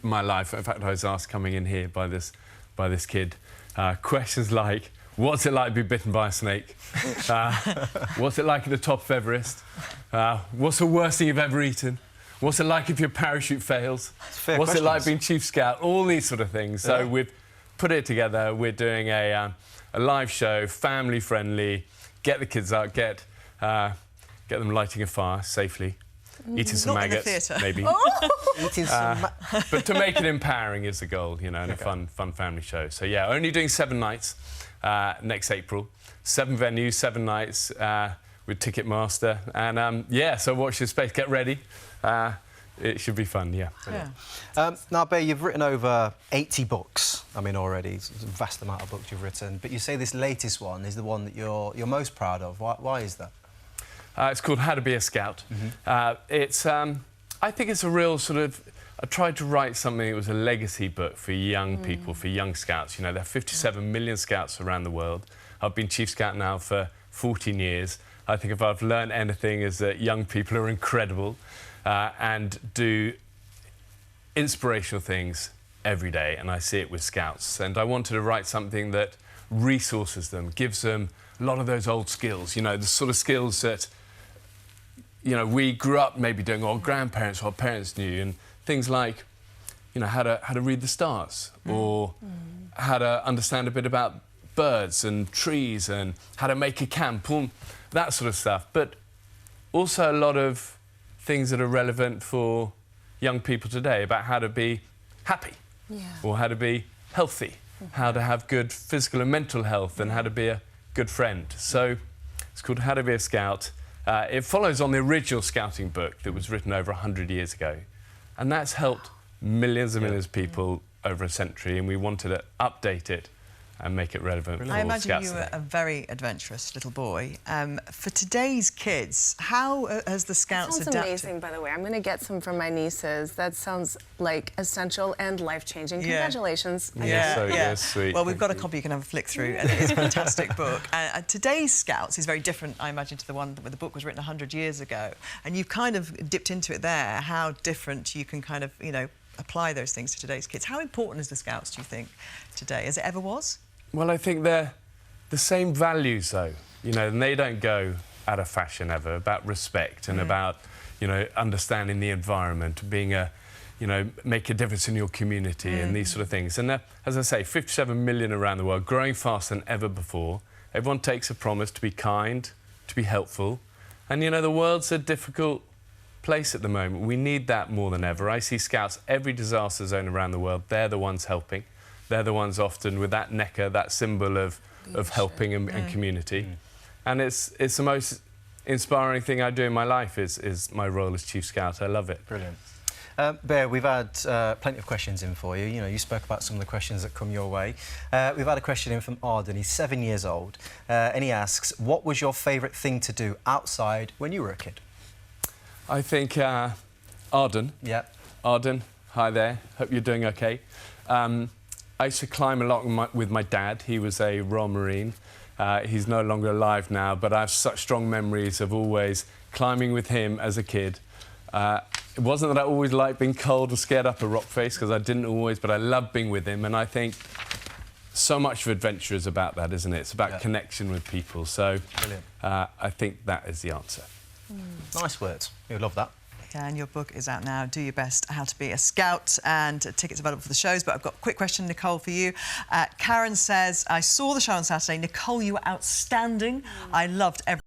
my life. In fact, I was asked coming in here by this kid questions like, what's it like to be bitten by a snake? What's it like at the top of Everest? What's the worst thing you've ever eaten? What's it like if your parachute fails? What's it like being Chief Scout? All these sort of things. So we've put it together. We're doing a live show, family-friendly. Get the kids out, get them lighting a fire safely, eating some maggots, maybe. Eating some but to make it empowering is the goal, you know, and a fun family show. So yeah, only doing 7 nights next April. 7 venues, 7 nights with Ticketmaster, and yeah. So watch this space. Get ready. It should be fun, yeah. Now, Bear, you've written over 80 books. I mean, already it's a vast amount of books you've written. But you say this latest one is the one that you're most proud of. Why is that? It's called How to Be a Scout. It's I think it's a real sort of. I tried to write something that was a legacy book for young people, for young scouts. You know, there are 57 million scouts around the world. I've been Chief Scout now for 14 years. I think if I've learned anything is that young people are incredible and do inspirational things every day, and I see it with scouts. And I wanted to write something that resources them, gives them a lot of those old skills, you know, the sort of skills that, you know, we grew up maybe doing, or our grandparents or our parents knew, and things like, you know, how to read the stars, or how to understand a bit about birds and trees, and how to make a camp, all that sort of stuff. But also a lot of things that are relevant for young people today about how to be happy, or how to be healthy, how to have good physical and mental health, and how to be a good friend. So it's called How to Be a Scout. It follows on the original scouting book that was written over 100 years ago. And that's helped millions and millions of people over a century, and we wanted to update it and make it relevant for I imagine scouts you were today. a very adventurous little boy. For today's kids, how has the Scouts That sounds adapted? amazing, by the way. I'm going to get some from my nieces. That sounds like essential and life-changing. Congratulations. Yeah, sweet. Well, we've got a copy you can have a flick through, and it is a fantastic book. Today's Scouts is very different, I imagine, to the one where the book was written 100 years ago. And you've kind of dipped into it there, how different you can kind of, you know, apply those things to today's kids. How important is the Scouts, do you think, today, as it ever was? Well, I think they're the same values, though, you know, and they don't go out of fashion ever, about respect and about, you know, understanding the environment, being a, you know, make a difference in your community and these sort of things. And as I say, 57 million around the world, growing faster than ever before. Everyone takes a promise to be kind, to be helpful. And, you know, the world's a difficult place at the moment. We need that more than ever. I see Scouts, every disaster zone around the world, they're the ones helping. They're the ones often with that necker, that symbol of helping and community. And it's the most inspiring thing I do in my life is my role as Chief Scout. I love it. Brilliant. Bear, we've had plenty of questions in for you. You know, you spoke about some of the questions that come your way. We've had a question in from Arden. He's 7 years old, and he asks, what was your favourite thing to do outside when you were a kid? I think Arden. Yeah. Arden, hi there. Hope you're doing OK. I used to climb a lot with my dad. He was a Royal Marine. He's no longer alive now, but I have such strong memories of always climbing with him as a kid. It wasn't that I always liked being cold or scared up a rock face, because I didn't always, but I loved being with him. And I think so much of adventure is about that, isn't it? It's about connection with people. So I think that is the answer. Nice words. You love that. Yeah, and your book is out now, Do Your Best, How to Be a Scout, and tickets available for the shows. But I've got a quick question, Nicole, for you. Karen says, I saw the show on Saturday. Nicole, you were outstanding. I loved every